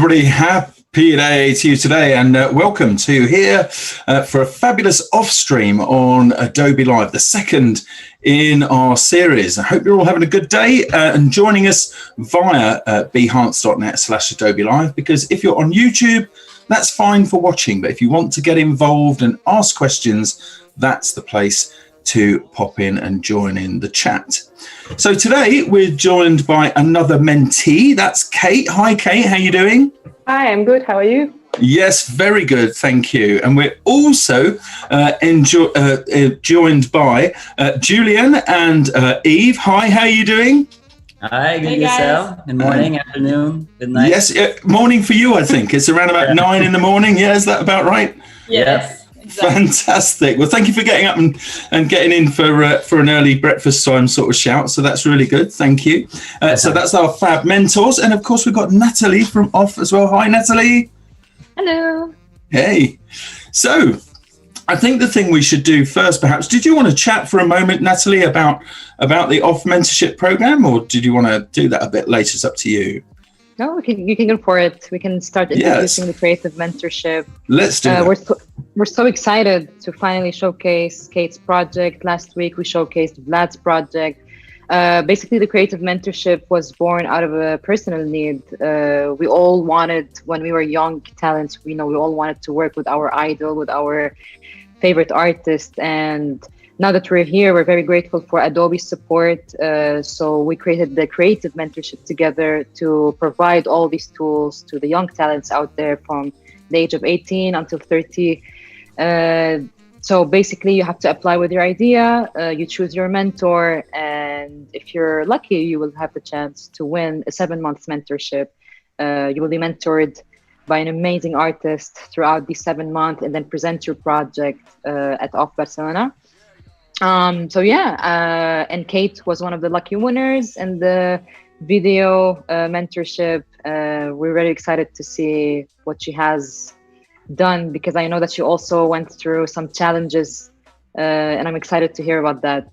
everybody. Happy day to you today, and welcome to here for a fabulous off stream on Adobe Live, the second in our series. I hope you're all having a good day and joining us via behance.net/Adobe Live, because if you're on YouTube, that's fine for watching, but if you want to get involved and ask questions, that's the place to pop in and join in the chat. So today we're joined by another mentee. That's Kate. Hi, Kate. How are you doing? Hi, I'm good. How are you? Yes, very good. Thank you. And we're also joined by Julien and Eve. Hi, how are you doing? Hi, good Hey, yourself. Good morning, afternoon, good night. Yes, morning for you, I think. It's around about 9 in the morning. Yeah, is that about right? Yes. Exactly. Fantastic. Well, thank you for getting up and getting in for an early breakfast time sort of shout. So that's really good. Thank you. So that's our fab mentors. And of course, we've got Natalie from OFFF as well. Hi, Natalie. Hello. Hey. So I think the thing we should do first, perhaps, did you want to chat for a moment, Natalie, about the OFFF mentorship program, or did you want to do that a bit later? It's up to you. No, you can go for it. We can start introducing the creative mentorship. Let's do that. We're so excited to finally showcase Kate's project. Last week, we showcased Vlad's project. Basically, the creative mentorship was born out of a personal need. We all wanted, when we were young talents, we all wanted to work with our idol, with our favorite artist. And now that we're here, we're very grateful for Adobe's support. So we created the creative mentorship together to provide all these tools to the young talents out there from the age of 18 until 30. So basically, you have to apply with your idea, you choose your mentor, and if you're lucky, you will have the chance to win a 7-month mentorship. You will be mentored by an amazing artist throughout these 7 months, and then present your project at OFFF Barcelona. And Kate was one of the lucky winners in the video mentorship. We're very excited to see what she has done, because I know that she also went through some challenges, and I'm excited to hear about that.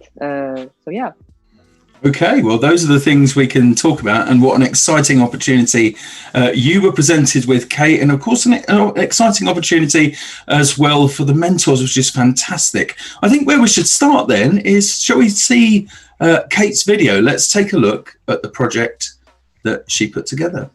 Okay, well, those are the things we can talk about, and what an exciting opportunity you were presented with, Kate, and of course an exciting opportunity as well for the mentors, which is fantastic. I think where we should start then is, shall we see Kate's video? Let's take a look at the project that she put together.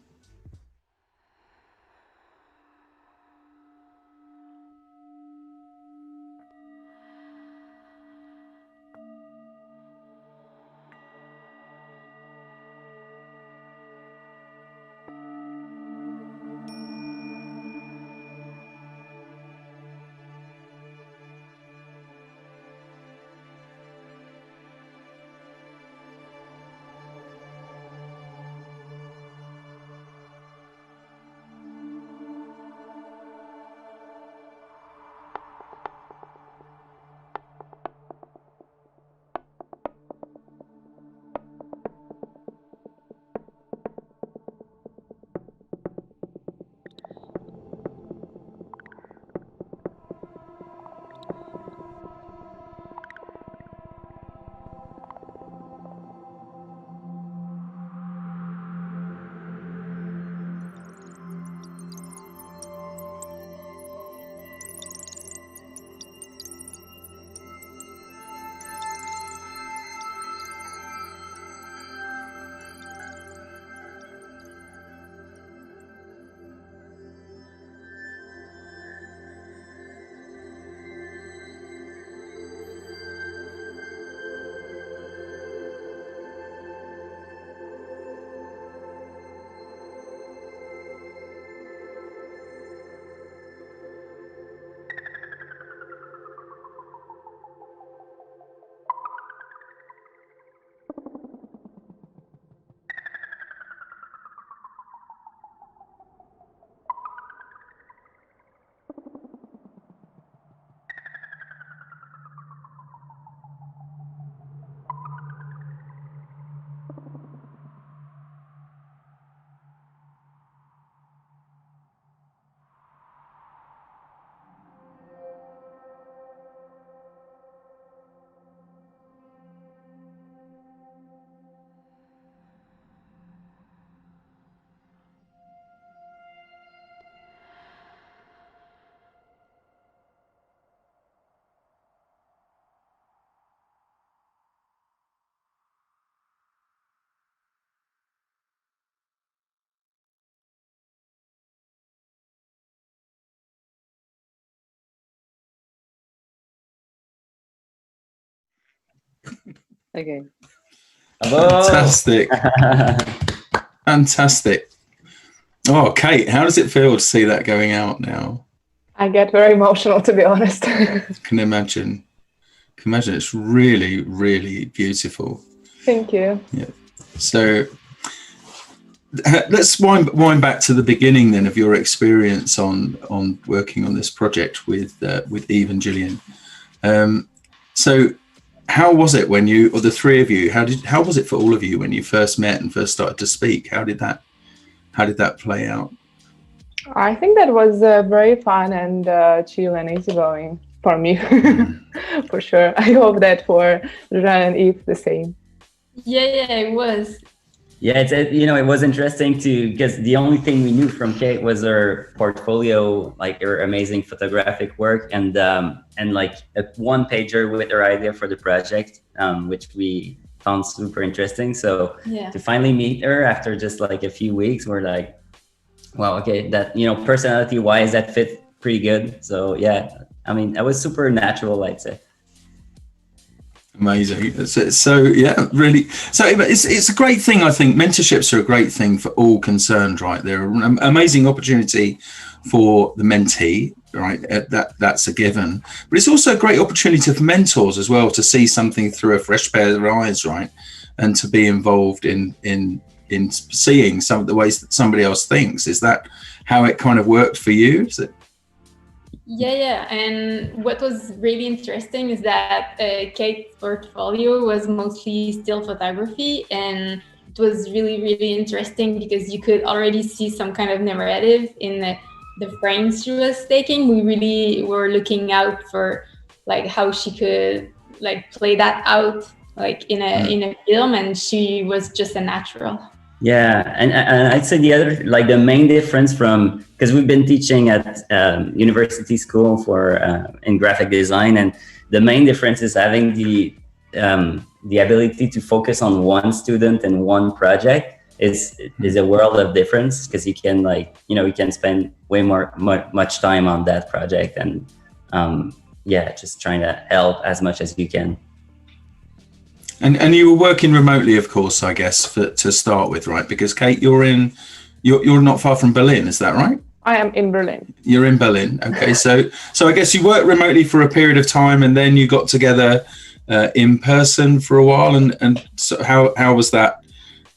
Okay. Fantastic. Fantastic. Oh, Kate, how does it feel to see that going out now? I get very emotional, to be honest. Can imagine. Can imagine. It's really, really beautiful. Thank you. Yeah. So let's wind back to the beginning then of your experience on working on this project with Eve and Julien. So how was it when you, or the three of you, how was it for all of you when you first met and first started to speak? How did that play out? I think that was very fun and chill and easygoing for me, for sure. I hope that for Julien and Eve the same. Yeah, it was. Yeah, it was interesting because the only thing we knew from Kate was her portfolio, like her amazing photographic work, and like a one pager with her idea for the project, which we found super interesting. So to finally meet her after just like a few weeks, we're like, wow, okay, that, personality wise, that fit pretty good. So yeah, I mean, that was super natural, I'd say. Amazing. So yeah, really. So it's a great thing. I think mentorships are a great thing for all concerned, right? They're an amazing opportunity for the mentee, right? That's a given. But it's also a great opportunity for mentors as well to see something through a fresh pair of eyes, right? And to be involved in seeing some of the ways that somebody else thinks. Is that how it kind of worked for you? Is it? Yeah. And what was really interesting is that Kate's portfolio was mostly still photography, and it was really, really interesting because you could already see some kind of narrative in the frames she was taking. We really were looking out for like how she could like play that out like in a film, and she was just a natural. Yeah, and I'd say the main difference from, because we've been teaching at university school in graphic design, and the main difference is having the ability to focus on one student and one project is a world of difference, because you can you can spend way much time on that project, and just trying to help as much as you can. And you were working remotely, of course, I guess, to start with, right? Because Kate, you're not far from Berlin, is that right? I am in Berlin. You're in Berlin, okay. So I guess you worked remotely for a period of time, and then you got together in person for a while. And so how was that?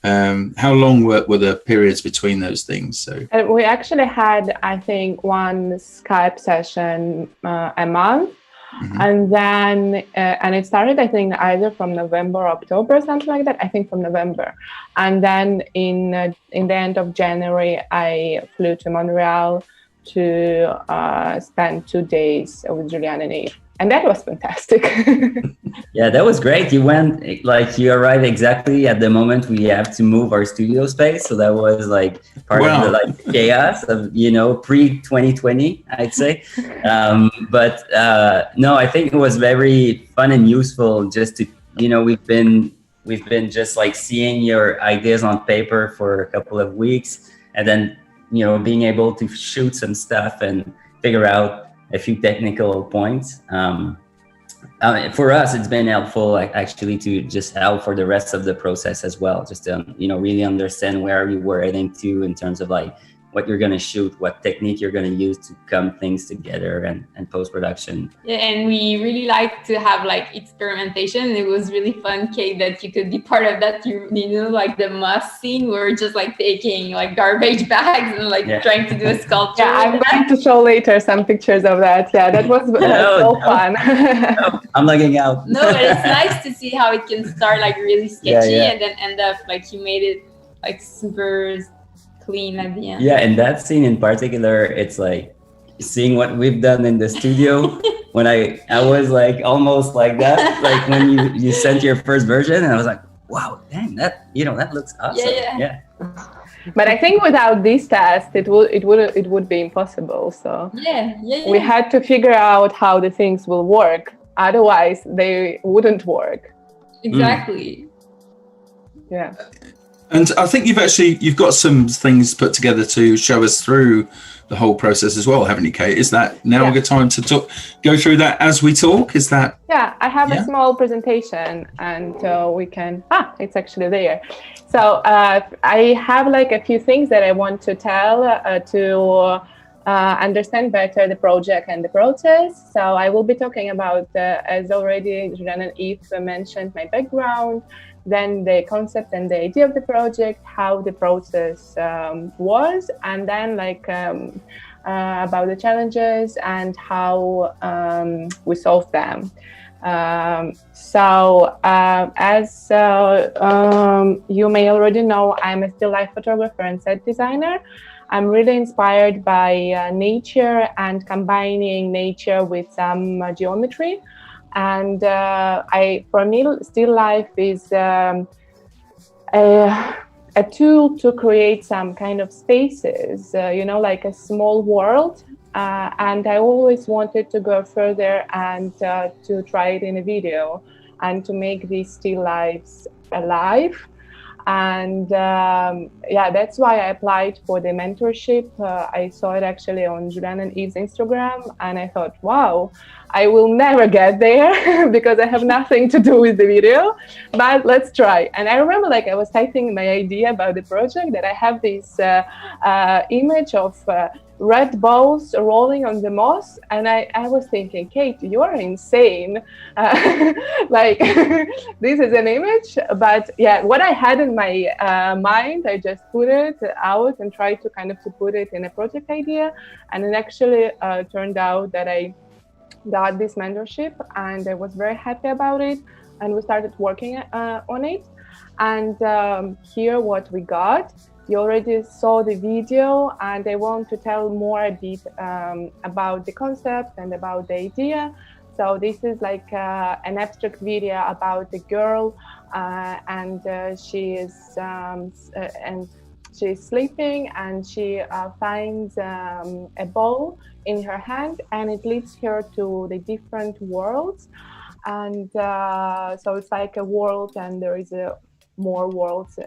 How long were the periods between those things? So we actually had, I think, one Skype session a month. Mm-hmm. And then, and it started, I think, either from November or October, something like that. I think from November. And then in the end of January, I flew to Montreal to spend 2 days with Julien and Eve. And that was fantastic. Yeah, that was great. You you arrived exactly at the moment we have to move our studio space. So that was like part of the chaos of, pre-2020, I'd say. But no, I think it was very fun and useful just to, we've been just like seeing your ideas on paper for a couple of weeks, and then, being able to shoot some stuff and figure out a few technical points. For us, it's been helpful actually to just help for the rest of the process as well. Just to, really understand where we were heading to in terms of like what you're going to shoot, what technique you're going to use to come things together and post-production. Yeah, and we really like to have like experimentation. It was really fun, Kate, that you could be part of that. Like the moss scene, we're just like taking like garbage bags and trying to do a sculpture. Yeah, I'm going to show later some pictures of that. Yeah, that was so fun. I'm logging out. No, but it's nice to see how it can start like really sketchy and then end up like you made it like super clean at the end. Yeah, and that scene in particular, it's like seeing what we've done in the studio. When I was like almost like that, like when you sent your first version, and I was like, wow, dang, that that looks awesome. Yeah. But I think without this test, it would be impossible. So we had to figure out how the things will work. Otherwise, they wouldn't work. Exactly. Yeah. And I think you've got some things put together to show us through the whole process as well, haven't you, Kate? Is that now Yeah. a good time to go through that as we talk? Is that? Yeah, I have Yeah. a small presentation, and we can. It's actually there. So I have like a few things that I want to tell to understand better the project and the process. So I will be talking about, as already Julien and Eve mentioned, my background, then the concept and the idea of the project, how the process was, and then like about the challenges and how we solved them. As you may already know, I'm a still life photographer and set designer. I'm really inspired by nature and combining nature with some geometry. And for me, still life is a tool to create some kind of spaces, like a small world. And I always wanted to go further and to try it in a video and to make these still lives alive. And that's why I applied for the mentorship. I saw it actually on Julien and Eve's Instagram, and I thought, wow, I will never get there because I have nothing to do with the video, but let's try. And I remember like I was typing my idea about the project that I have this image of red balls rolling on the moss, and I was thinking, Kate, you're insane. Like this is an image, but yeah, what I had in my mind, I just put it out and tried to kind of to put it in a project idea, and it actually turned out that I got this mentorship, and I was very happy about it, and we started working on it. And here what we got. You already saw the video, and I want to tell more a bit about the concept and about the idea. So this is like an abstract video about a girl, and she is she's sleeping, and she finds a ball in her hand, and it leads her to the different worlds. And so it's like a world, and there is more worlds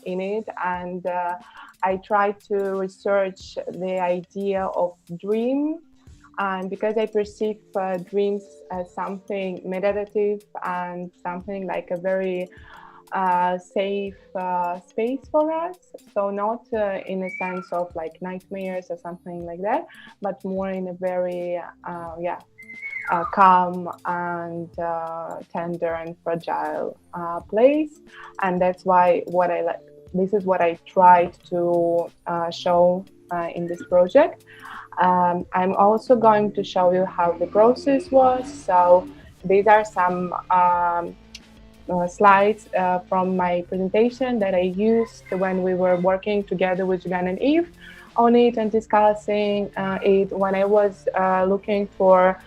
in it. And I tried to research the idea of dream, and because I perceive dreams as something meditative and something like a very safe space for us. So not in a sense of like nightmares or something like that, but more in a very calm and tender and fragile place. And that's why this is what I tried to show in this project. I'm also going to show you how the process was. So these are some slides from my presentation that I used when we were working together with Julien and Eve on it and discussing it when I was looking for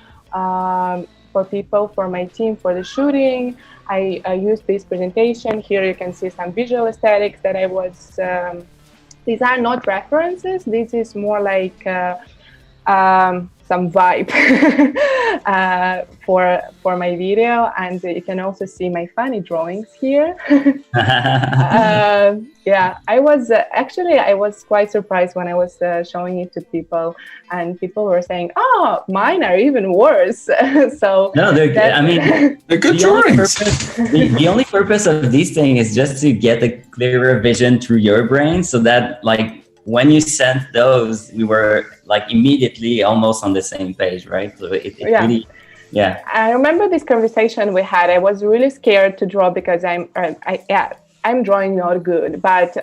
people for my team for the shooting. I used this presentation. Here you can see some visual aesthetics that I was, these are not references, this is more like some vibe for my video, and you can also see my funny drawings here. Yeah, I was I was quite surprised when I was showing it to people, and people were saying, "Oh, mine are even worse." So no, they're good drawings. The only purpose of these things is just to get a clearer vision through your brain, so that like when you sent those, we were like immediately almost on the same page, right? So it really, yeah. I remember this conversation we had. I was really scared to draw because I'm drawing not good, but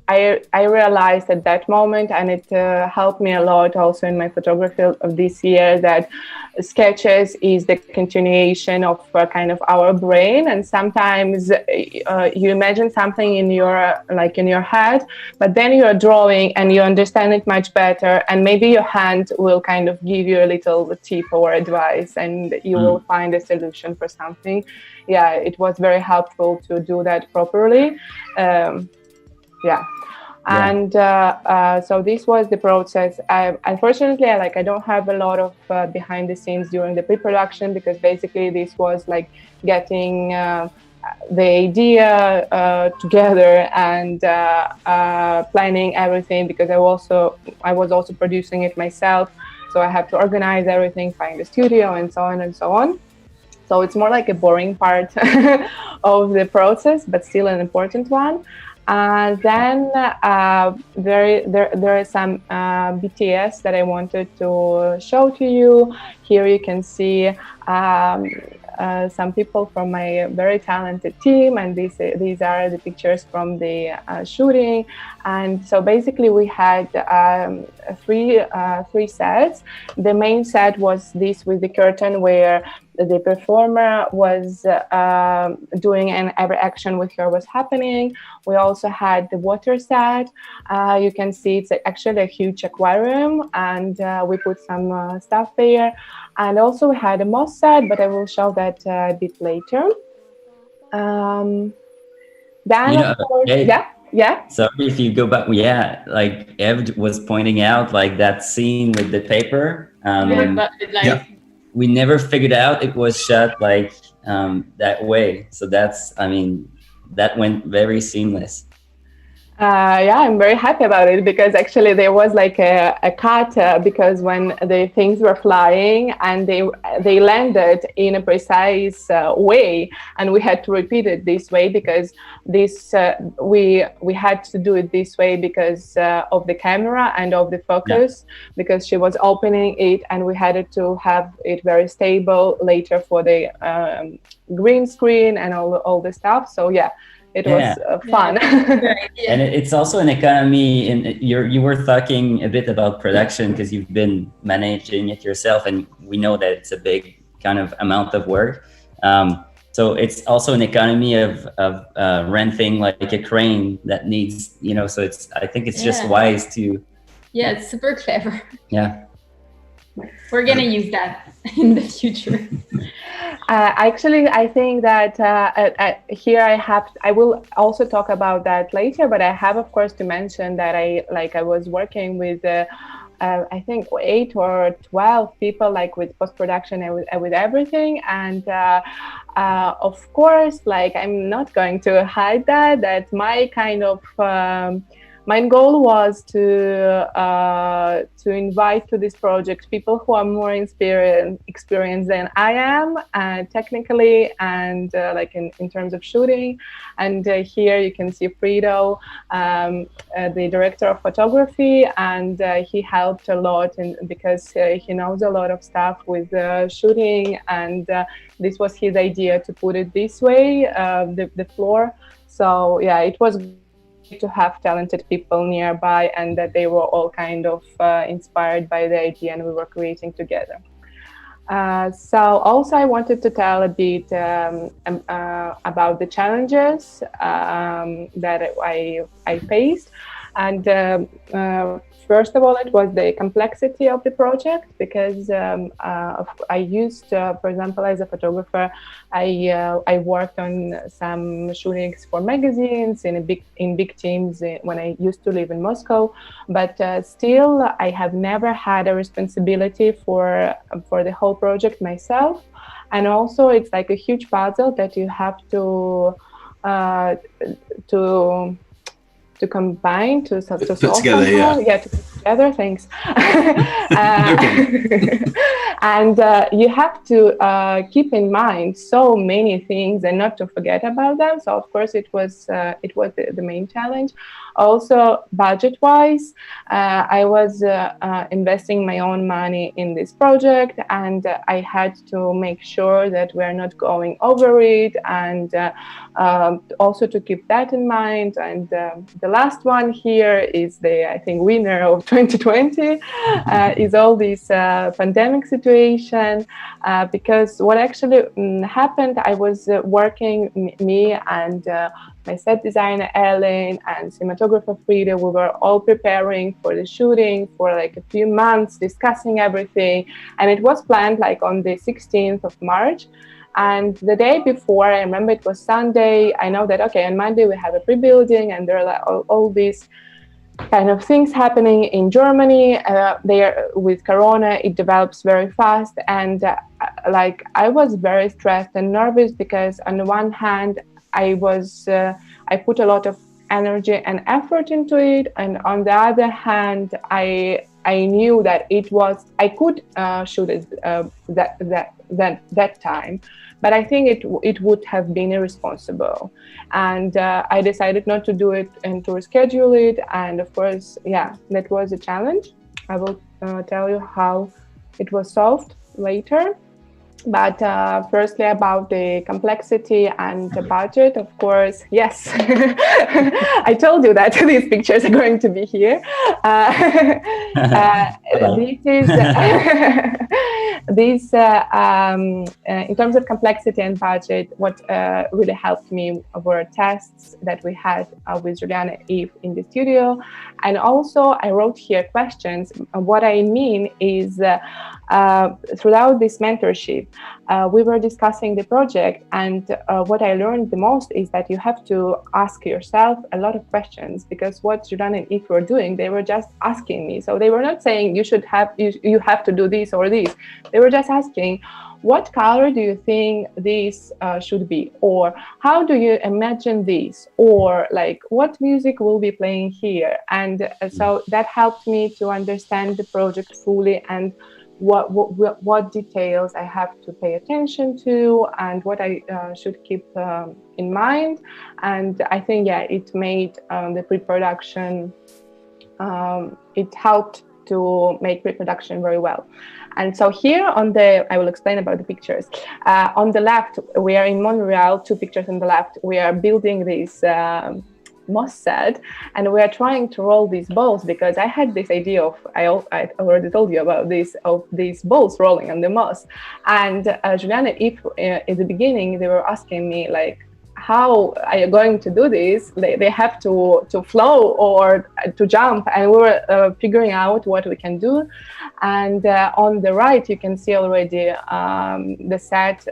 I realized at that moment, and it helped me a lot also in my photography of this year, that sketches is the continuation of kind of our brain. And sometimes you imagine something in your head, but then you're drawing and you understand it much better, and maybe your hand will kind of give you a little tip or advice, and you will find a solution for something. Yeah, it was very helpful to do that properly. And so this was the process. Unfortunately, I don't have a lot of behind the scenes during the pre-production, because basically this was like getting the idea together and planning everything, because I was also producing it myself, so I have to organize everything, find a studio, and so on and so on. So it's more like a boring part of the process, but still an important one. And then there is some BTS that I wanted to show to you. Here you can see some people from my very talented team, and these are the pictures from the shooting. And so basically we had three sets. The main set was this with the curtain, where the performer was doing, and every action with her was happening. We also had the water set. You can see it's actually a huge aquarium, and we put some stuff there. And also we had a moss set, but I will show that a bit later. Then, of course, yeah. Sorry if you go back. Yeah, like Ev was pointing out, like that scene with the paper. We never figured out it was shot like that way. So that's, I mean, that went very seamless. Yeah, I'm very happy about it, because actually there was like a cut because when the things were flying and they landed in a precise way, and we had to repeat it this way, because this we had to do it this way because of the camera and of the focus, because she was opening it, and we had to have it very stable later for the green screen and all the stuff. So yeah. It was fun. And it's also an economy. And you were talking a bit about production, because you've been managing it yourself, and we know that it's a big kind of amount of work. So it's also an economy of renting like a crane that needs, so I think it's just wise to. Yeah, it's super clever. Yeah. We're going to use that in the future. Actually, I think that here I will also talk about that later, but I have, of course, to mention that I was working with, I think 8 or 12 people, like with post-production and with everything. And of course, like, I'm not going to hide that my kind of, my goal was to invite to this project people who are more experienced than I am, technically and like in terms of shooting. And here you can see Frido, the director of photography, and he helped a lot because he knows a lot of stuff with shooting, and this was his idea to put it this way, the floor. So yeah, it was to have talented people nearby, and that they were all kind of inspired by the idea, and we were creating together. So also I wanted to tell a bit about the challenges that I faced. And first of all, it was the complexity of the project, because I used, for example, as a photographer, I worked on some shootings for magazines in big teams when I used to live in Moscow. But still, I have never had a responsibility for the whole project myself. And also, it's like a huge puzzle that you have to combine, to solve put together, to put together. Thanks. And you have to keep in mind so many things and not to forget about them. So of course it was the main challenge. Also, budget-wise, I was investing my own money in this project, and I had to make sure that we're not going over it, and also to keep that in mind. And the last one here is the, I think, winner of 2020, is all this pandemic situation, because what actually happened, I was working, me and my set designer Ellen and cinematographer Frida, we were all preparing for the shooting for like a few months, discussing everything, and it was planned like on the 16th of March. And the day before, I remember it was Sunday, I know that, okay, on Monday we have a pre-building, and there are like all these kind of things happening in Germany. There with Corona, it develops very fast, and like I was very stressed and nervous, because on the one hand, I put a lot of energy and effort into it, and on the other hand, I knew that I could shoot it that time, but I think it would have been irresponsible, and I decided not to do it and to reschedule it. And of course, yeah, that was a challenge. I will tell you how it was solved later. But firstly, about the complexity and the budget, of course, yes. I told you that these pictures are going to be here. In terms of complexity and budget, what really helped me were tests that we had with Julien and Eve in the studio. And also, I wrote here questions. What I mean is, throughout this mentorship, we were discussing the project, and what I learned the most is that you have to ask yourself a lot of questions, because what Julien and Eve were doing, they were just asking me. So they were not saying you have to do this or this. They were just asking, what color do you think this should be? Or how do you imagine this? Or like, what music will be playing here? And so that helped me to understand the project fully, and what details I have to pay attention to, and what I should keep in mind. And I think, yeah, it made the pre-production, it helped to make pre-production very well. And so here I will explain about the pictures. On the left, we are in Montreal, 2 pictures on the left, we are building this moss set, and we are trying to roll these balls, because I had this idea of, I already told you about this, of these balls rolling on the moss. And Julien and Eve, in the beginning, they were asking me, like, how are you going to do this? They have to flow or to jump, and we were figuring out what we can do. And on the right, you can see already the set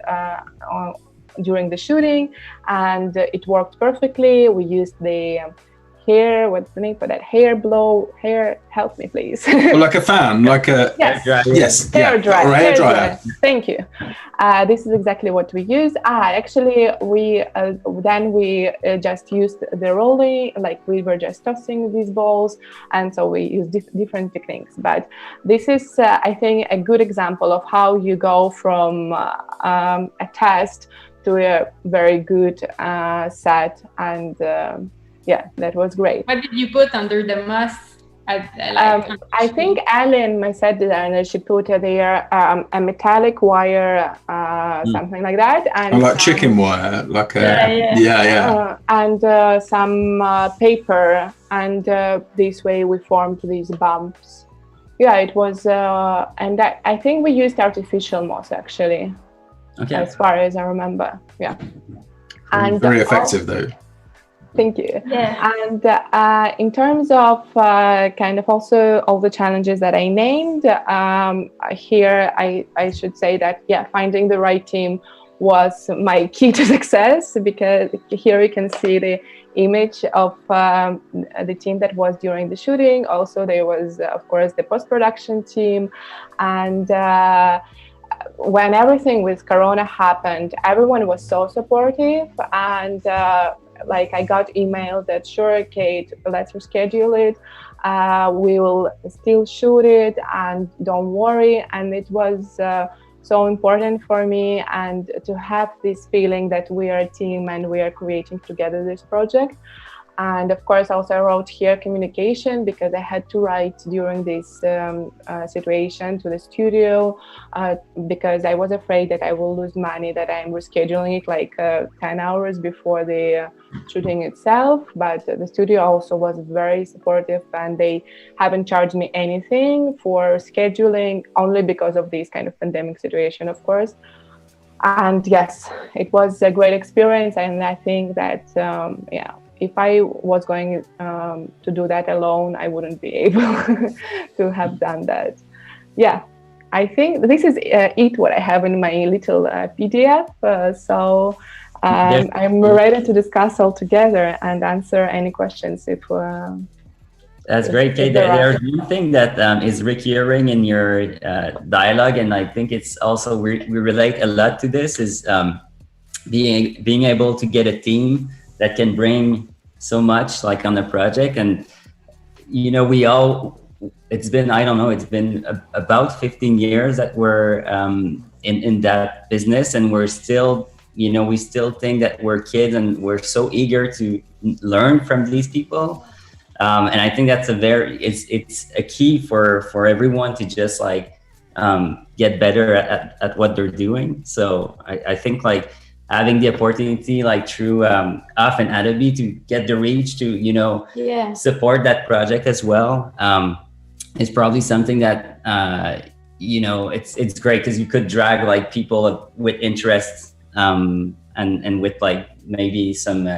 during the shooting, and it worked perfectly. We used the hair, what's the name for that? Hair, help me please. Well, like a fan, like a yes, yes, hair dryer. Or a hair dryer. Thank you. This is exactly what we use. Actually, we just used the rolling, like we were just tossing these balls, and so we used different techniques. But this is, I think, a good example of how you go from a test to a very good set, and yeah, that was great. What did you put under the moss? I think Ellen, my set designer, she put there a metallic wire, something like that, and like chicken wire, like a and some paper, and this way we formed these bumps. Yeah, it was, and I think we used artificial moss actually. Okay. As far as I remember, yeah. And very effective though. Thank you. Yeah. And in terms of kind of also all the challenges that I named, here I should say that, yeah, finding the right team was my key to success, because here you can see the image of the team that was during the shooting. Also, there was, of course, the post-production team. And when everything with Corona happened, everyone was so supportive, and like I got emailed that, sure, Kate, let's reschedule it. We will still shoot it, and don't worry. And it was so important for me, and to have this feeling that we are a team and we are creating together this project. And of course, also I wrote here communication, because I had to write during this situation to the studio, because I was afraid that I will lose money, that I'm rescheduling it like 10 hours before the shooting itself. But the studio also was very supportive, and they haven't charged me anything for scheduling, only because of this kind of pandemic situation, of course. And yes, it was a great experience. And I think that, yeah, if I was going to do that alone, I wouldn't be able to have done that. Yeah, I think this is it, what I have in my little PDF. So I'm ready to discuss all together and answer any questions if... That's great, Kate. There's one thing that is recurring in your dialogue, and I think it's also, we relate a lot to this, is being able to get a team that can bring so much like on the project. And you know, it's been about 15 years that we're in that business, and we're still, you know, we still think that we're kids, and we're so eager to learn from these people. And I think that's it's a key for everyone to just like get better at what they're doing. So I think like having the opportunity like through OFFF and Adobe to get the reach to, you know, support that project as well is probably something that you know, it's great, because you could drag like people with interests and with like maybe some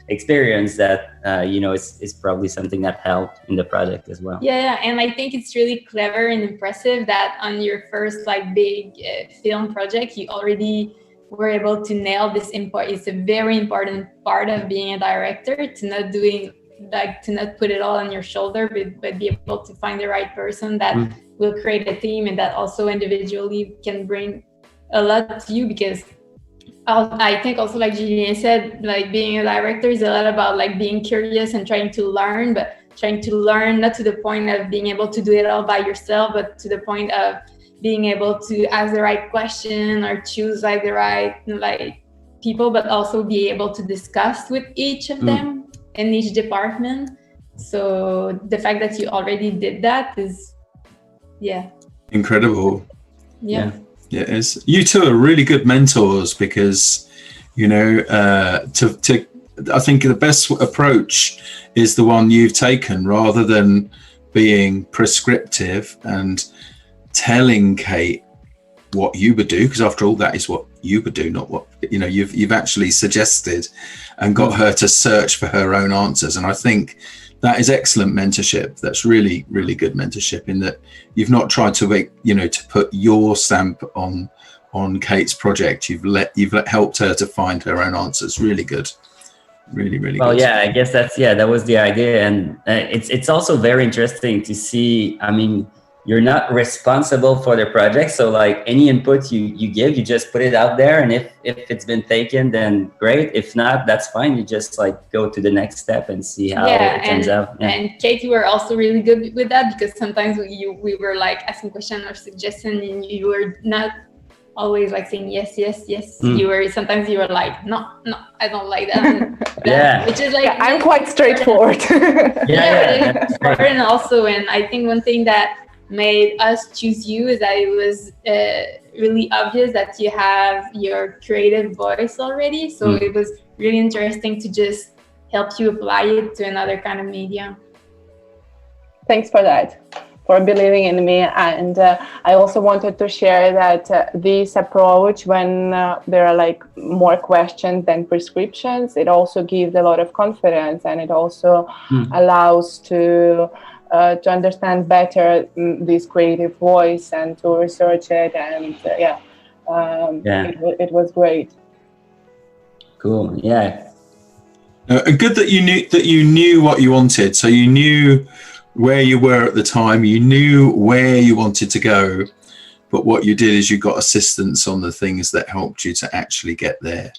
experience that you know, is probably something that helped in the project as well. Yeah, and I think it's really clever and impressive that on your first like big film project, you already were able to nail this import. It's a very important part of being a director, to not put it all on your shoulder, but be able to find the right person that will create a team, and that also individually can bring a lot to you. Because I think also, like Julien said, like being a director is a lot about like being curious and trying to learn, but trying to learn not to the point of being able to do it all by yourself, but to the point of being able to ask the right question or choose like the right like people, but also be able to discuss with each of them in each department. So the fact that you already did that is incredible. Yeah, it is. You two are really good mentors, because you know, I think the best approach is the one you've taken, rather than being prescriptive and telling Kate what you would do, because after all, that is what you would do, not what, you know, you've actually suggested and got her to search for her own answers. And I think that is excellent mentorship. That's really, really good mentorship, in that you've not tried to make, you know, to put your stamp on Kate's project. You've helped her to find her own answers. Really good. Really, really good. Well, yeah, I guess that was the idea. And it's also very interesting to see, I mean, you're not responsible for the project. So like any input you give, you just put it out there. And if it's been taken, then great. If not, that's fine. You just like go to the next step and see how it turns out. Yeah. And Kate, you were also really good with that, because sometimes we were like asking questions or suggestions, and you were not always like saying yes. Sometimes you were like, no, I don't like that. Which is like, I'm quite straightforward. It's important also. And I think one thing that made us choose you is that it was really obvious that you have your creative voice already. So it was really interesting to just help you apply it to another kind of medium. Thanks for that, for believing in me. And I also wanted to share that this approach, when there are like more questions than prescriptions, it also gives a lot of confidence, and it also allows to understand better this creative voice and to research it. And it was great. Cool. Yeah. And good that you knew what you wanted. So you knew where you were at the time, you knew where you wanted to go, but what you did is you got assistance on the things that helped you to actually get there.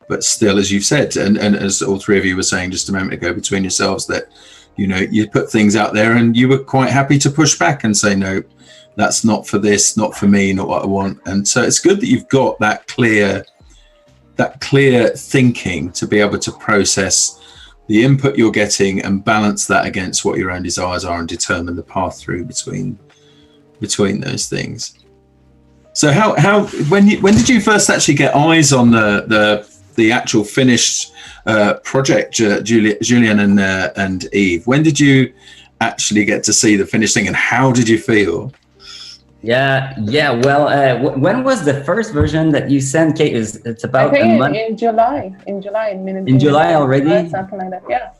But still, as you've said, and as all three of you were saying just a moment ago between yourselves, that, you know, you put things out there and you were quite happy to push back and say, no, that's not for this, not for me, not what I want. And so it's good that you've got that clear thinking to be able to process the input you're getting and balance that against what your own desires are and determine the path through between those things. So when did you first actually get eyes on the actual finished project, Julien and Eve? When did you actually get to see the finished thing, and how did you feel? Well, when was the first version that you sent, Kate? It's about I think a month. in July. In July already? Something like that.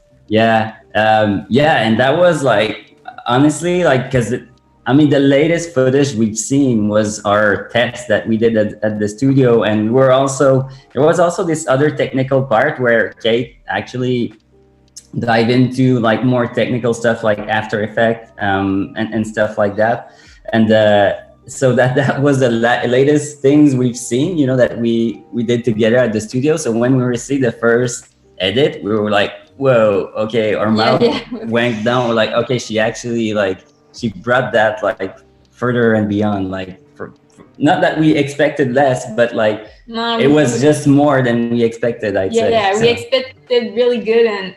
And that was like, honestly, like, because the latest footage we've seen was our test that we did at the studio, and there was also this other technical part where Kate actually dive into like more technical stuff like After Effects and stuff like that. And so that was the latest things we've seen, you know, that we did together at the studio. So when we received the first edit, we were like, whoa, okay, our mouth went down. We're like, okay, she actually she brought that further and beyond, not that we expected less, but it was just more than we expected, I'd say. Yeah, we expected really good, and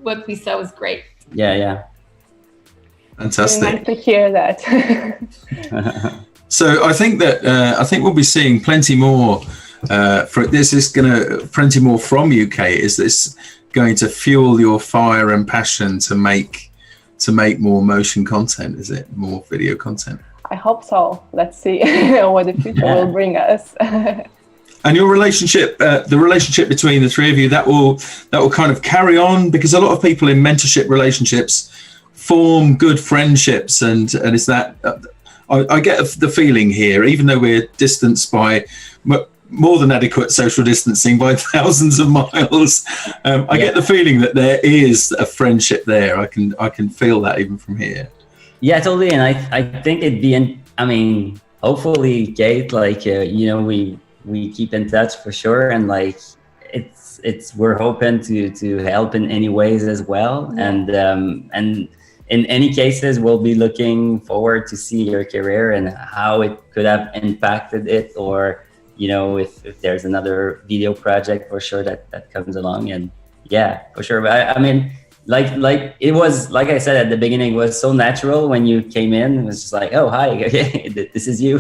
what we saw was great. Yeah. Fantastic. Nice to hear that. So I think we'll be seeing plenty more. Plenty more from you, Kate. Is this going to fuel your fire and passion to make more motion content? Is it more video content? I hope so. Let's see what the future will bring us. And your relationship, the relationship between the three of you, that will kind of carry on, because a lot of people in mentorship relationships form good friendships, and is that I get the feeling here, even though we're distanced by more than adequate social distancing by thousands of miles, I get the feeling that there is a friendship there. I can feel that even from here. Yeah, totally. And I think hopefully, Kate, we keep in touch for sure. And we're hoping to help in any ways as well. And in any cases, we'll be looking forward to see your career and how it could have impacted it, or, if there's another video project for sure that comes along. And yeah, for sure. But it was, like I said at the beginning, it was so natural when you came in. It was just like, oh, hi, okay, this is you.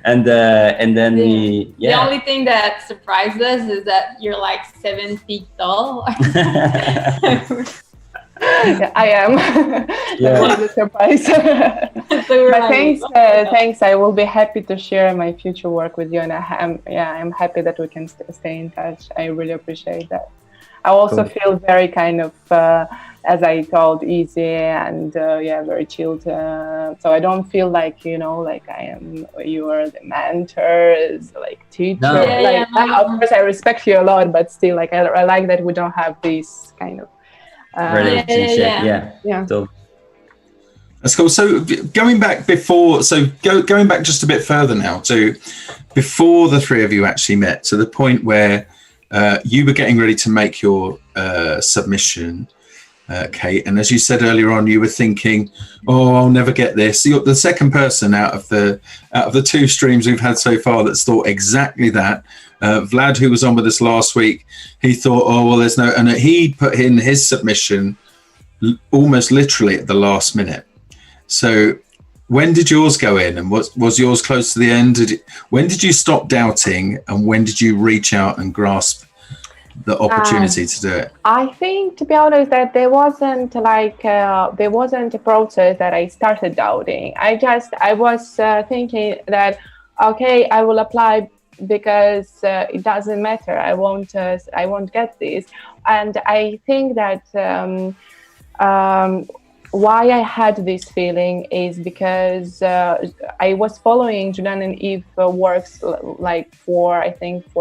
and then the only thing that surprised us is that you're 7 feet tall. Yeah, I am. That was a surprise. But thanks. I will be happy to share my future work with you, and I'm happy that we can stay in touch. I really appreciate that. I also feel very kind of, as I told, easy and very chilled. So I don't feel like you are the mentor, teacher. No. Of course, I respect you a lot, but still, I like that we don't have this kind of relationship. Yeah. So that's cool. So going back just a bit further now to before the three of you actually met, to the point where you were getting ready to make your submission, Kate, and as you said earlier on, you were thinking, "Oh, I'll never get this." You're the second person out of the two streams we've had so far that's thought exactly that. Vlad, who was on with us last week, he thought, "Oh, well, there's no," and he put in his submission almost literally at the last minute. So, when did yours go in, and was yours close to the end? When did you stop doubting, and when did you reach out and grasp the opportunity to do it? I think, to be honest, that there wasn't a process that I started doubting. I was thinking that, okay, I will apply because it doesn't matter. I won't get this, and I think that why I had this feeling is because I was following Julien and Eve works for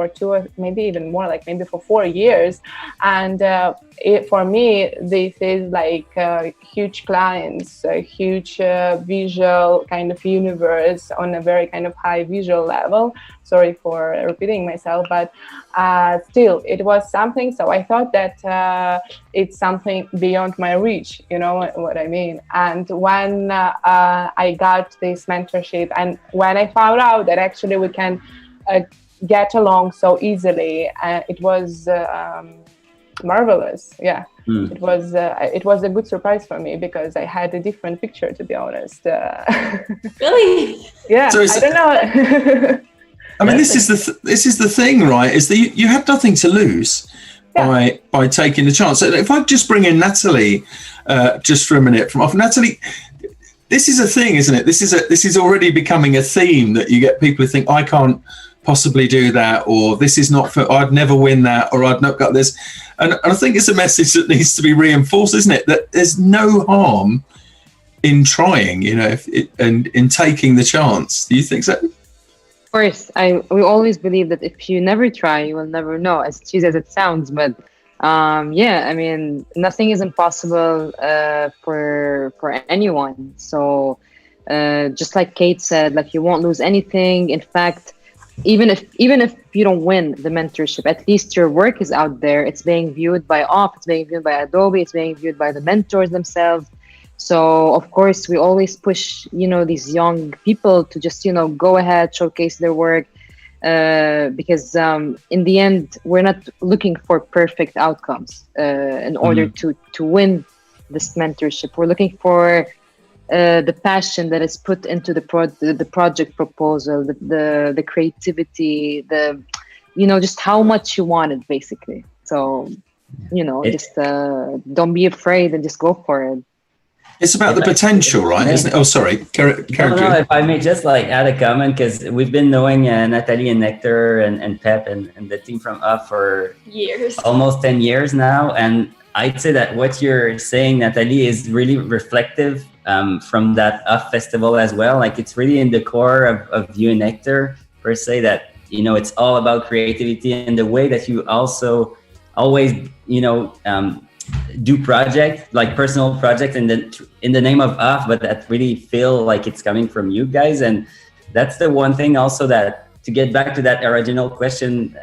2 or maybe even more, maybe for 4 years, and for me this is huge clients, a huge visual kind of universe on a very kind of high visual level. Sorry for repeating myself, but still it was something. So I thought that it's something beyond my reach, you know what I mean? And when I got this mentorship, and when I found out that actually we can get along so easily, it was marvelous. Yeah. It was a good surprise for me, because I had a different picture, to be honest. Really? Yeah. So I don't know. I mean, this is the thing, right? Is that you have nothing to lose by taking the chance. So if I just bring in Natalie just for a minute from off, Natalie, this is a thing, isn't it? This is already becoming a theme, that you get people who think, I can't possibly do that, or this is not for, I'd never win that, or I'd not got this. And I think it's a message that needs to be reinforced, isn't it? That there's no harm in trying, and in taking the chance. Do you think so? Of course, we always believe that if you never try, you will never know, as cheesy as it sounds. But I mean, nothing is impossible for anyone. So Just like Kate said, like you won't lose anything. In fact, even if you don't win the mentorship, at least your work is out there. It's being viewed by OFF, it's being viewed by Adobe, it's being viewed by the mentors themselves. So of course we always push, these young people to just, go ahead, showcase their work, because in the end, we're not looking for perfect outcomes in order to win this mentorship. We're looking for the passion that is put into the project proposal, the creativity, just how much you want it, basically. So, just don't be afraid and just go for it. It's about the potential, right? Isn't it? Oh, sorry. No, if I may just add a comment, because we've been knowing Nathalie and Nectar and Pep and the team from OFF for years, almost 10 years now. And I'd say that what you're saying, Nathalie, is really reflective from that OFF festival as well. Like it's really in the core of you and Nectar, per se, that, it's all about creativity and the way that you also always, do project, like personal project in the name of OFF, but that really feel like it's coming from you guys. And that's the one thing also, that to get back to that original question,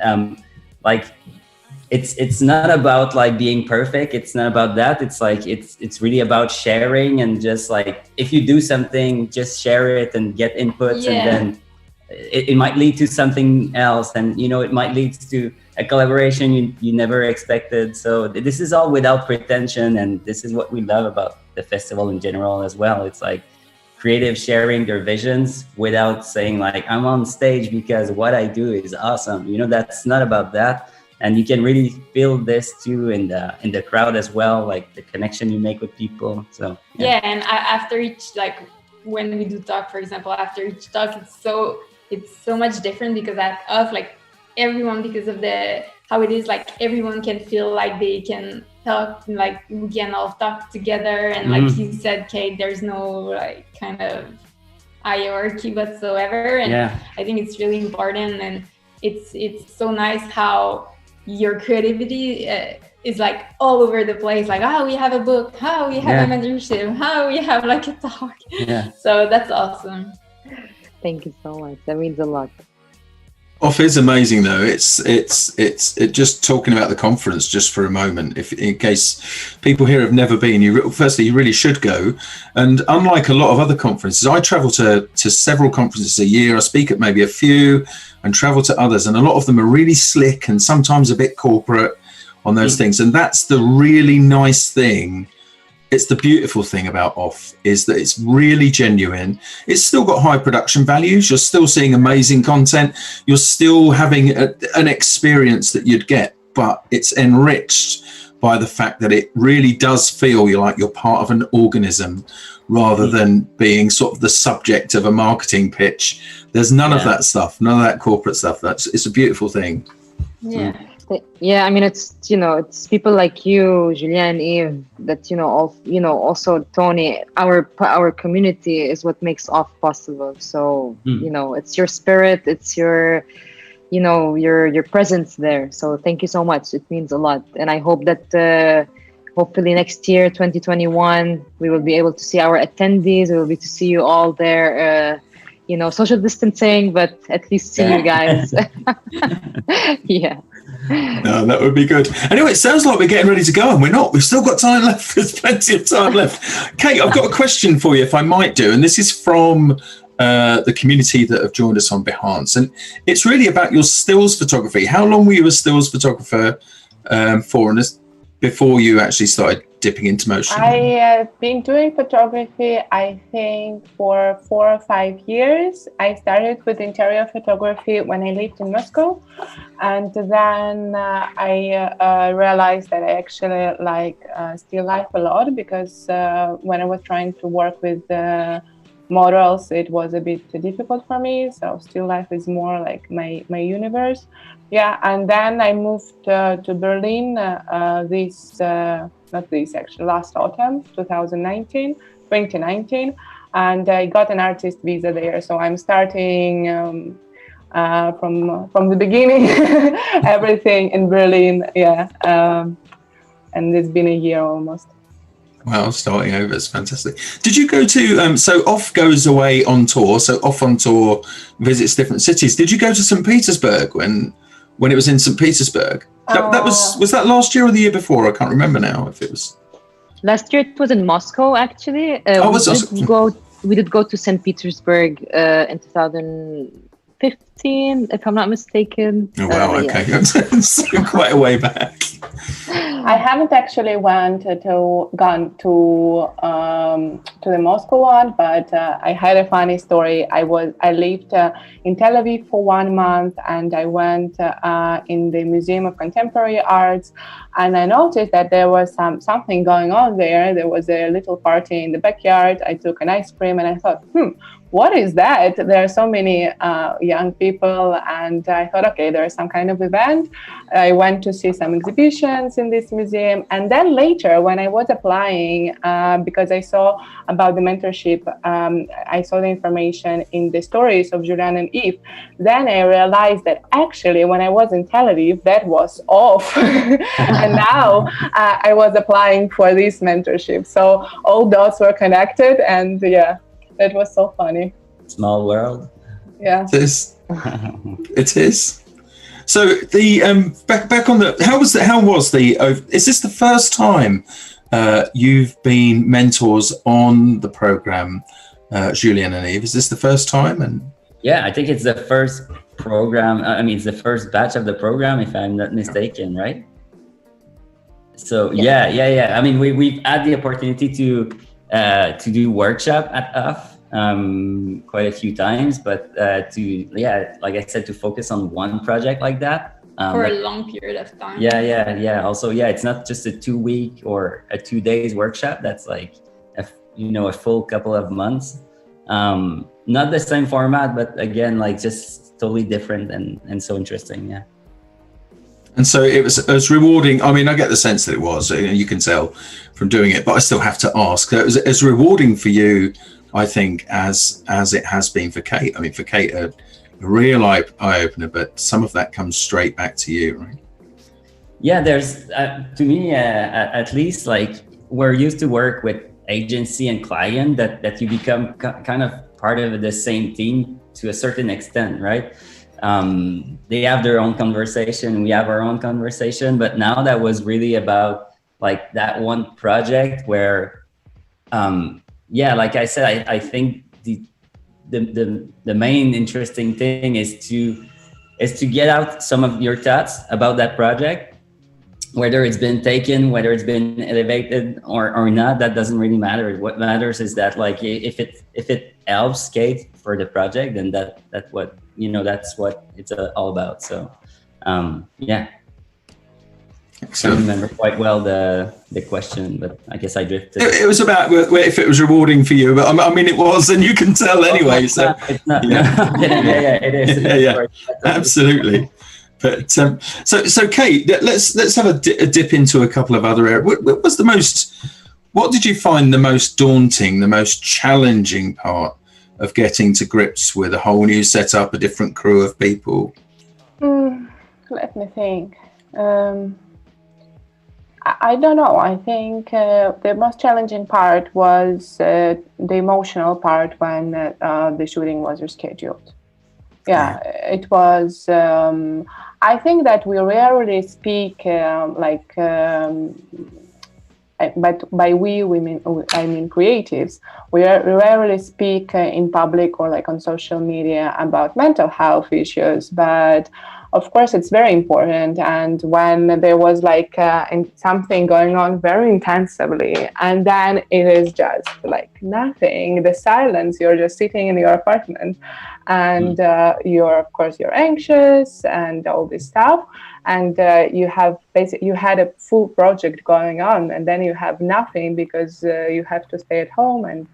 it's not about being perfect. It's not about that. It's really about sharing, and just if you do something, just share it and get inputs, and then it might lead to something else, and it might lead to a collaboration you never expected. So this is all without pretension, and this is what we love about the festival in general as well. It's creative sharing their visions without saying I'm on stage because what I do is awesome. That's not about that. And you can really feel this too in the crowd as well, the connection you make with people. So yeah, and after each, when we do talk, for example, after each talk, it's so much different, because at OFF, everyone, because of how it is, everyone can feel like they can talk, we can all talk together, and like you said, Kate, there's no kind of hierarchy whatsoever, and I think it's really important, and it's so nice how your creativity is all over the place. We have a book, we have a mentorship, we have a talk. So that's awesome. Thank you so much. That means a lot. OFF is amazing, though. It's just talking about the conference just for a moment, in case people here have never been. Firstly, you really should go. And unlike a lot of other conferences, I travel to several conferences a year. I speak at maybe a few and travel to others, and a lot of them are really slick and sometimes a bit corporate on those things. And that's the really nice thing. It's the beautiful thing about OFF, is that it's really genuine. It's still got high production values. You're still seeing amazing content. You're still having an experience that you'd get, but it's enriched by the fact that it really does feel you're part of an organism, rather than being sort of the subject of a marketing pitch. There's none of that stuff, none of that corporate stuff. It's a beautiful thing. Yeah. Yeah, I mean, it's it's people like you, Julien and Eve, that also Tony. Our community is what makes OFF possible. So it's your spirit, it's your your presence there. So thank you so much. It means a lot, and I hope that hopefully next year, 2021, we will be able to see our attendees. We will be to see you all there. Social distancing, but at least see you guys. Yeah. No, that would be good. Anyway, it sounds like we're getting ready to go, and we're not. We've still got time left. There's plenty of time left. Kate, I've got a question for you, if I might do, and this is from the community that have joined us on Behance, and it's really about your stills photography. How long were you a stills photographer for, before you actually started dipping into motion? I have been doing photography, I think, for 4 or 5 years. I started with interior photography when I lived in Moscow, and then I realized that I actually like still life a lot, because when I was trying to work with models, it was a bit difficult for me. So still life is more like my universe. Yeah, and then I moved to Berlin last autumn, 2019, and I got an artist visa there. So I'm starting from the beginning, everything in Berlin. Yeah, and it's been a year almost. Wow, starting over is fantastic. Did you go to, so Off goes away on tour, so Off on tour visits different cities. Did you go to St. Petersburg when it was in St. Petersburg? That was that last year or the year before? I can't remember now if it was. Last year it was in Moscow, actually. We did go to St. Petersburg in 2015, if I'm not mistaken. Oh, wow, okay. Yeah. So quite a way back. I haven't actually gone to the Moscow one, but I had a funny story. I lived in Tel Aviv for 1 month, and I went in the Museum of Contemporary Arts, and I noticed that there was something going on there. There was a little party in the backyard. I took an ice cream, and I thought, what is that? There are so many young people, and I thought, okay, there is some kind of event. I went to see some exhibitions in this museum, and then later, when I was applying, because I saw about the mentorship, I saw the information in the stories of Julien and Yves. Then I realized that actually, when I was in Tel Aviv, that was off, and now I was applying for this mentorship. So all dots were connected, and yeah. That was so funny. Small world. Yeah. It is. It is. So the back on the how was the is this the first time you've been mentors on the program, Julien and Yves? Is this the first time? And yeah, I think it's the first program. I mean, it's the first batch of the program, if I'm not mistaken, right? So yeah. I mean, we've had the opportunity to do workshop at OFF quite a few times, but like I said, to focus on one project like that for a long period of time. Yeah. Also, it's not just a 2 week or a 2 days workshop. That's like a full couple of months. Not the same format, but again, like just totally different and so interesting. Yeah. And so it was rewarding. I mean, I get the sense that it was, you can tell from doing it, but I still have to ask. It was as rewarding for you, I think, as it has been for Kate. I mean, for Kate, a real eye-opener, but some of that comes straight back to you, right? Yeah, there's, to me, at least, like, we're used to work with agency and client that you become kind of part of the same team to a certain extent, right? They have their own conversation, we have our own conversation, but now that was really about like that one project where, like I said, I think the main interesting thing is to get out some of your thoughts about that project, whether it's been taken, whether it's been elevated or not. That doesn't really matter. What matters is that, like, if it helps Kate for the project, then that's what it's all about. So I don't remember quite well the question, but I guess I drifted. It was about if it was rewarding for you, but I mean it was, and you can tell anyway. So it's not. It is. Yeah, absolutely. But so Kate, let's have a dip into a couple of other areas. What did you find the most daunting, the most challenging part of getting to grips with a whole new setup, a different crew of people? Let me think. I don't know. I think the most challenging part was the emotional part when the shooting was rescheduled. Yeah, it was. I think that we rarely speak but by we mean creatives. We rarely speak in public or like on social media about mental health issues, but of course it's very important. And when there was like something going on very intensively, and then it is just like nothing, the silence, you're just sitting in your apartment and you're anxious and all this stuff, and you had a full project going on, and then you have nothing because you have to stay at home and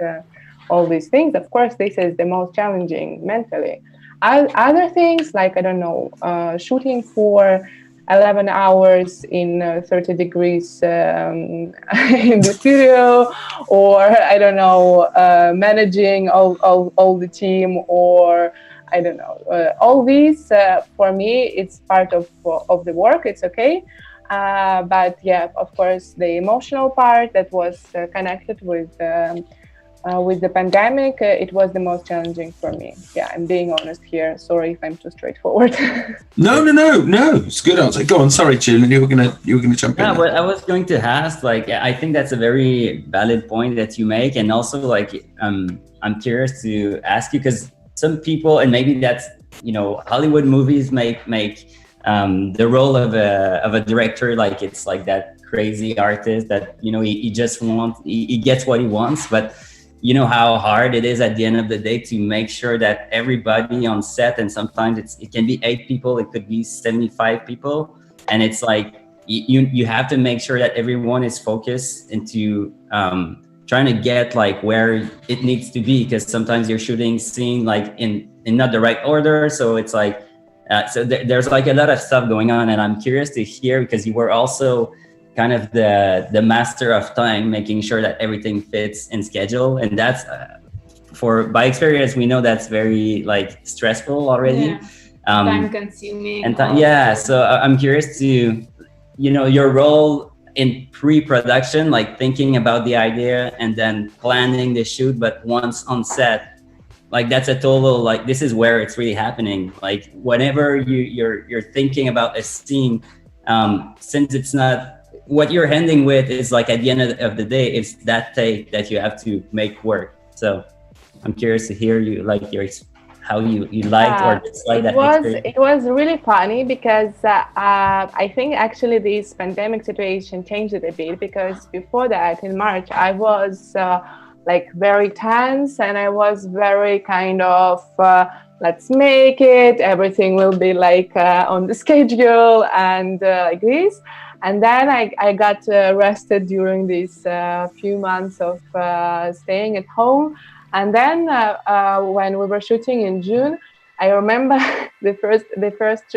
all these things. Of course, this is the most challenging mentally. Other things, like, I don't know, shooting for 11 hours in 30 degrees in the studio, or I don't know, managing all the team, or I don't know, all these for me, it's part of the work. It's okay. But yeah, of course, the emotional part that was connected with the pandemic, it was the most challenging for me. Yeah, I'm being honest here. Sorry if I'm too straightforward. No. It's a good answer. Go on. Sorry, Julien, you were gonna jump in. Yeah, well, I was going to ask, like, I think that's a very valid point that you make, and also, like, I'm curious to ask you, because some people, and maybe that's, Hollywood movies make the role of a director, like, it's like that crazy artist that he just wants, he gets what he wants, but you know how hard it is at the end of the day to make sure that everybody on set, and sometimes it can be 8 people, it could be 75 people, and it's like you have to make sure that everyone is focused into trying to get like where it needs to be, because sometimes you're shooting scene like in not the right order, so it's like so there's like a lot of stuff going on, and I'm curious to hear, because you were also kind of the master of time, making sure that everything fits in schedule, and that's by experience we know that's very like stressful already. Time consuming and so I'm curious to your role in pre-production, like thinking about the idea and then planning the shoot, but once on set, like that's a total, like this is where it's really happening. Like whenever you're thinking about a scene, since it's not what you're ending with, is like at the end of the day, it's that take that you have to make work. So I'm curious to hear you, like how you liked or disliked that experience. It was really funny because I think actually this pandemic situation changed it a bit, because before that in March I was like very tense, and I was very kind of let's make it, everything will be like on the schedule and like this. And then I got arrested during these few months of staying at home. And then when we were shooting in June, I remember the first,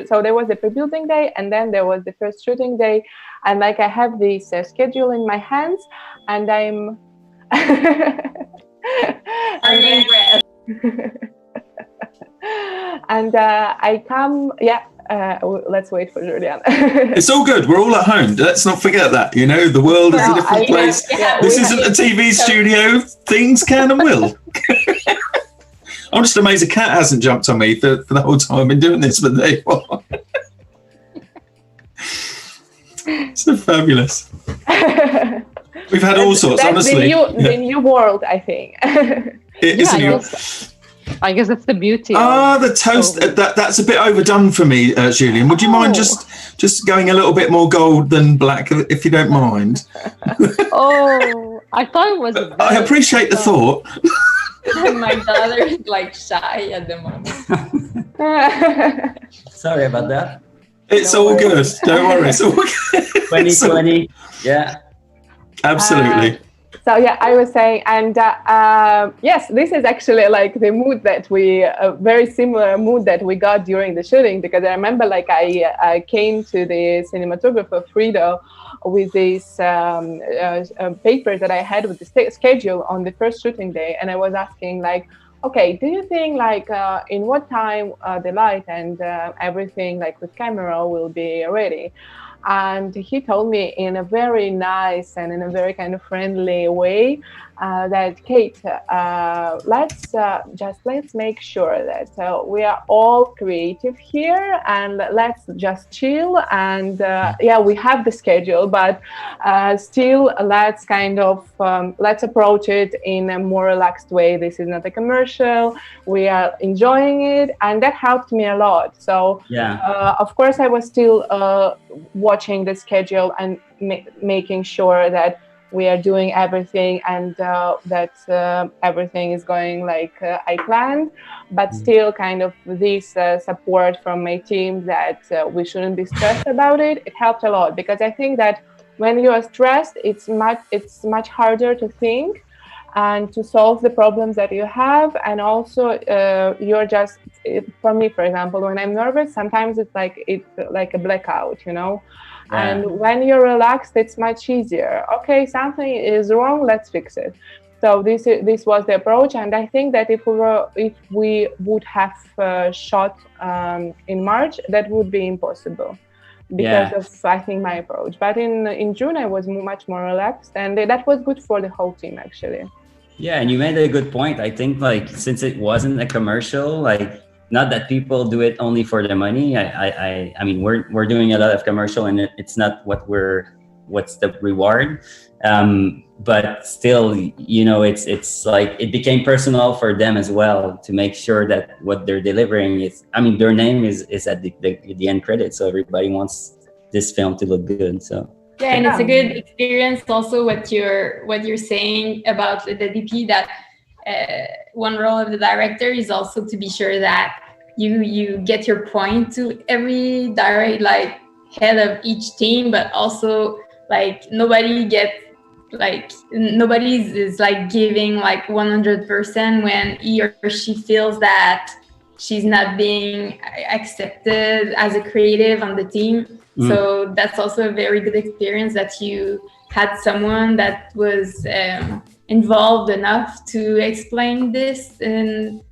so there was the pre-building day, and then there was the first shooting day. And like I have this schedule in my hands, and I'm... and I come, let's wait for Julien. It's all good. We're all at home. Let's not forget that. The world is a different place. This isn't a TV studio. Things can and will. I'm just amazed a cat hasn't jumped on me for the whole time I've been doing this, but there you are. So fabulous. We've had all sorts, that's honestly. The new world, I think. It is a new. I guess that's the beauty. The toast. That's a bit overdone for me, Julien. Would you mind just going a little bit more gold than black, if you don't mind? I thought it was. I appreciate the thought. My daughter is like shy at the moment. Sorry about that. It's all good. Don't worry. It's all good. 2020. Yeah. Absolutely. So yeah, I was saying, and yes, this is actually like the mood that a very similar mood that we got during the shooting, because I remember like I came to the cinematographer Frido with these papers that I had with the schedule on the first shooting day, and I was asking like, okay, do you think like in what time the light and everything like with camera will be ready? And he told me in a very nice and in a very kind of friendly way that, Kate, let's make sure that we are all creative here, and let's just chill. And we have the schedule, but still let's kind of let's approach it in a more relaxed way. This is not a commercial. We are enjoying it, and that helped me a lot. So of course I was still watching the schedule and making sure that we are doing everything and that everything is going like I planned, but still kind of this support from my team that we shouldn't be stressed about it. It helped a lot, because I think that when you are stressed, it's much harder to think and to solve the problems that you have. And also you're just, for me, for example, when I'm nervous, sometimes it's like a blackout, And when you're relaxed, it's much easier. Okay, something is wrong, let's fix it. So this was the approach, and I think that if we would have shot in March, that would be impossible, because of, I think, my approach. But in June, I was much more relaxed, and that was good for the whole team, actually. Yeah, and you made a good point. I think, like, since it wasn't a commercial, like, not that people do it only for the money. I mean, we're doing a lot of commercial, and it's not what's the reward. But still, you know, it's like it became personal for them as well, to make sure that what they're delivering is, I mean, their name is at the end credit, so everybody wants this film to look good. So yeah, and it's a good experience also what you're saying about the DP, that one role of the director is also to be sure that you get your point to every like head of each team, but also like nobody is like giving like 100% when he or she feels that she's not being accepted as a creative on the team. So that's also a very good experience, that you had someone that was involved enough to explain this, and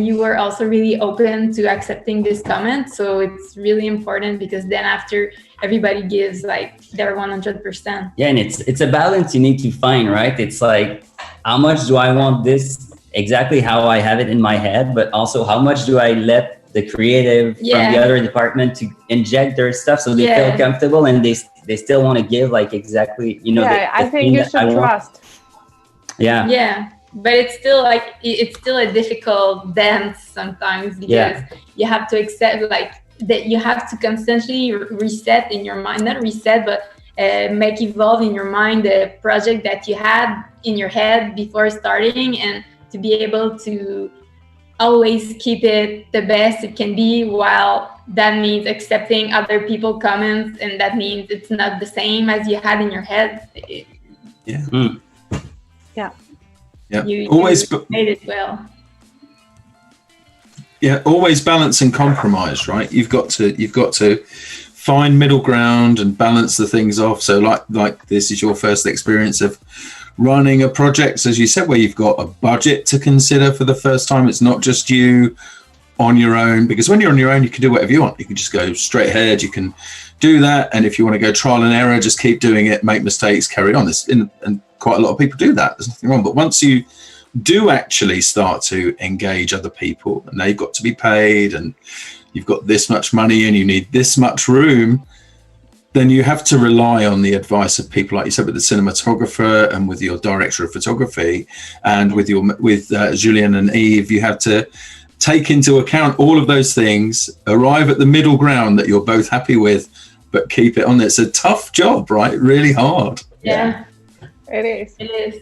you were also really open to accepting this comment. So it's really important, because then after everybody gives like their 100%. Yeah, and it's a balance you need to find, right? It's like, how much do I want this exactly how I have it in my head, but also how much do I let the creative from the other department to inject their stuff so they feel comfortable, and they still want to give like exactly, you know. I think you should trust. Yeah. But it's still a difficult dance sometimes, because you have to accept like that you have to constantly reset in your mind, not reset, but make evolve in your mind the project that you had in your head before starting, and to be able to always keep it the best it can be, while that means accepting other people's comments, and that means it's not the same as you had in your head. You always made it well. Yeah, always balance and compromise, right? You've got to find middle ground and balance the things off. So like this is your first experience of running a project, as you said, where you've got a budget to consider for the first time. It's not just you on your own, because when you're on your own, you can do whatever you want. You can just go straight ahead. You can do that. And if you want to go trial and error, just keep doing it, make mistakes, carry on. And quite a lot of people do that. There's nothing wrong. But once you do actually start to engage other people, and they've got to be paid, and you've got this much money and you need this much room, then you have to rely on the advice of people, like you said, with the cinematographer and with your director of photography, and with Julien and Yves. You have to take into account all of those things, arrive at the middle ground that you're both happy with, but keep it on there. It's a tough job, right? Really hard. Yeah. It is.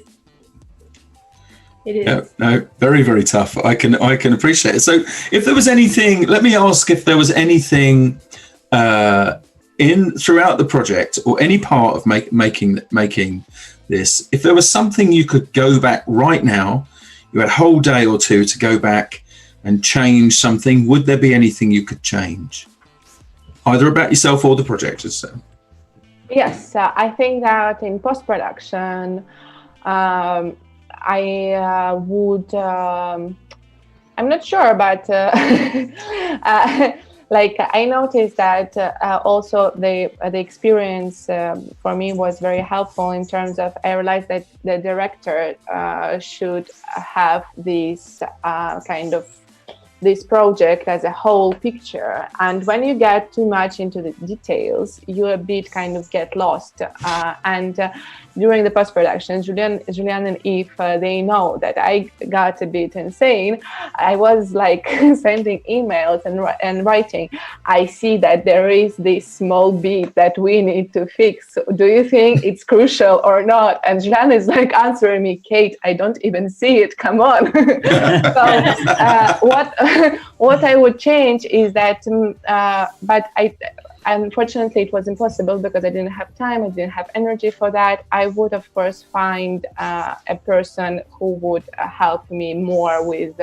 No, very, very tough. I can appreciate it. So if there was anything, let me ask if there was anything throughout the project, or any part of making this, if there was something you could go back right now, you had a whole day or two to go back and change something, would there be anything you could change, either about yourself or the project? Yes, I think that in post-production, I would, I'm not sure, but like I noticed that also the experience for me was very helpful, in terms of, I realized that the director should have this kind of this project as a whole picture, and when you get too much into the details, you a bit kind of get lost. And during the post-production, Julien and Yves, they know that I got a bit insane. I was like sending emails and writing, I see that there is this small bit that we need to fix. Do you think it's crucial or not? And Julien is like answering me, Kate, I don't even see it. Come on. So what I would change is that, but unfortunately, it was impossible because I didn't have time, I didn't have energy for that. I would, of course, find a person who would help me more with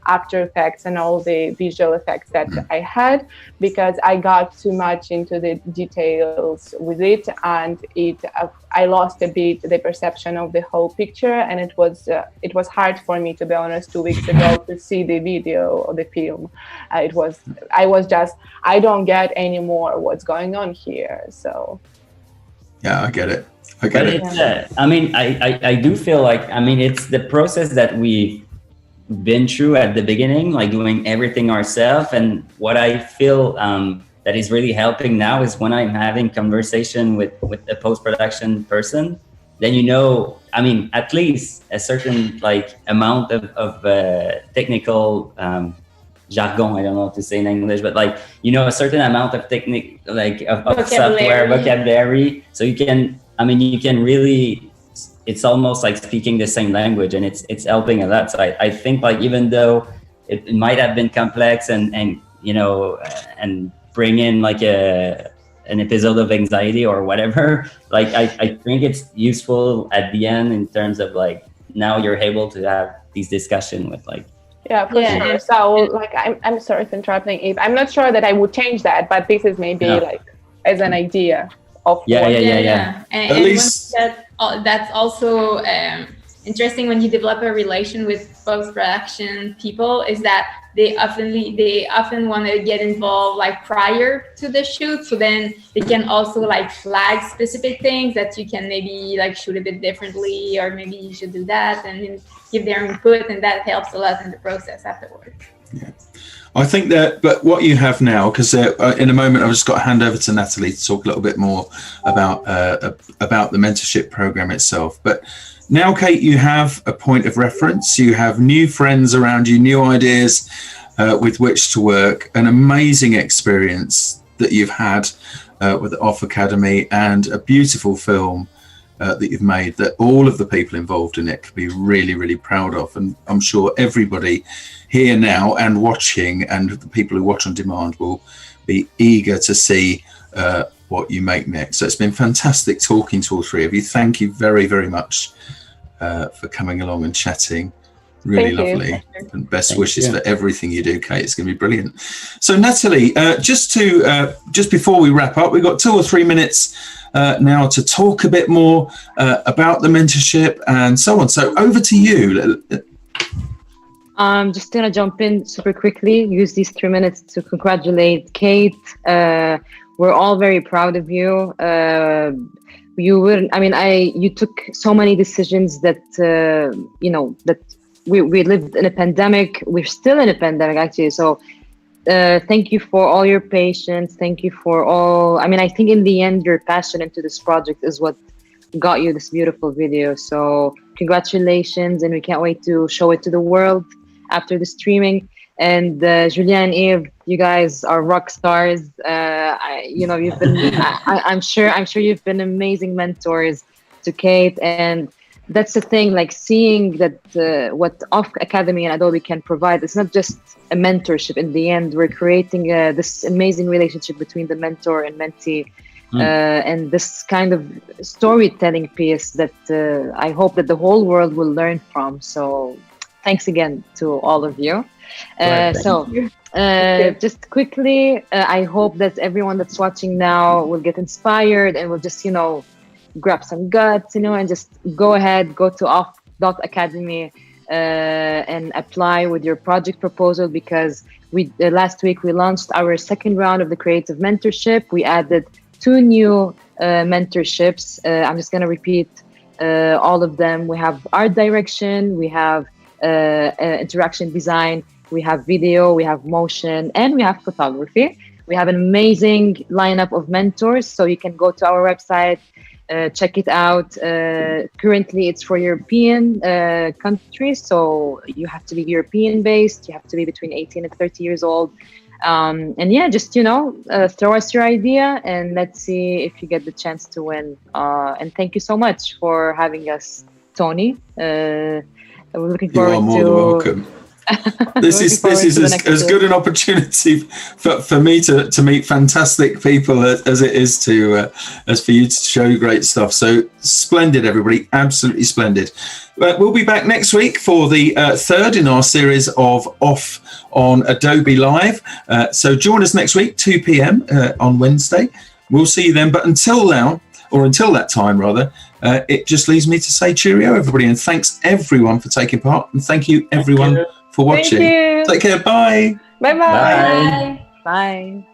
After Effects and all the visual effects that I had, because I got too much into the details with it, and I lost a bit the perception of the whole picture, and it was hard for me, to be honest, 2 weeks ago to see the video or the film. I don't get any more more what's going on here. So yeah, I get it. It's, I mean, I do feel like, I mean, it's the process that we've been through at the beginning, like doing everything ourselves. And what I feel that is really helping now is when I'm having conversation with a post-production person, then, you know, I mean, at least a certain like amount of technical jargon, I don't know what to say in English, but like, you know, a certain amount of technique, like of software vocabulary. So you can, I mean, you can really, it's almost like speaking the same language, and it's helping a lot. So I think like, even though it might have been complex and you know, and bring in like an episode of anxiety or whatever, like I think it's useful at the end in terms of like, now you're able to have these discussions with like, yeah, for sure. So like, I'm sorry for interrupting, Eve. I'm not sure that I would change that, but this is maybe like as an idea of And at least that's also interesting when you develop a relation with post-production people, is that they often want to get involved like prior to the shoot, so then they can also like flag specific things that you can maybe like shoot a bit differently, or maybe you should do that, and then give their input, and that helps a lot in the process afterwards. Yeah, I think that, but what you have now, because in a moment I've just got to hand over to Natalie to talk a little bit more about the mentorship program itself. But now, Kate, you have a point of reference. You have new friends around you, new ideas with which to work, an amazing experience that you've had with the OFFF Academy, and a beautiful film that you've made that all of the people involved in it can be really, really proud of. And I'm sure everybody here now and watching, and the people who watch on demand, will be eager to see what you make next. So it's been fantastic talking to all three of you. Thank you very, very much for coming along and chatting. Really lovely. And best wishes for everything you do, Kate. It's going to be brilliant. So Natalie, just before we wrap up, we've got 2 or 3 minutes now to talk a bit more about the mentorship and so on. So over to you. I'm just gonna jump in super quickly, use these 3 minutes to congratulate Kate. We're all very proud of you. You took so many decisions that, that we lived in a pandemic. We're still in a pandemic, actually. So thank you for all your patience. Thank you for all, I think in the end, your passion into this project is what got you this beautiful video. So congratulations, and we can't wait to show it to the world after the streaming. And Julien and Eve, you guys are rock stars. You've been, I'm sure you've been amazing mentors to Kate. And that's the thing, like seeing that what OFFF Academy and Adobe can provide, it's not just a mentorship. In the end, we're creating this amazing relationship between the mentor and mentee, and this kind of storytelling piece that I hope that the whole world will learn from. So thanks again to all of you. Just quickly, I hope that everyone that's watching now will get inspired and will just, grab some guts, and just go to OFFF.academy and apply with your project proposal, because last week we launched our second round of the creative mentorship. We added 2 new mentorships. I'm just going to repeat all of them. We have art direction, we have interaction design, we have video, we have motion, and we have photography. We have an amazing lineup of mentors, so you can go to our website, check it out. Currently it's for European countries, so you have to be European based, you have to be between 18 and 30 years old. Throw us your idea and let's see if you get the chance to win. And thank you so much for having us, Tony. We're looking forward to... You are more than welcome. This is as good an opportunity for me to meet fantastic people as it is as for you to show great stuff. So splendid, everybody, absolutely splendid. We'll be back next week for the third in our series of OFF on Adobe Live. So join us next week, 2 p.m. On Wednesday. We'll see you then. But until that time, rather, it just leaves me to say cheerio, everybody, and thanks everyone for taking part, and thank you everyone for watching. Thank you. Take care. Bye. Bye-bye. Bye.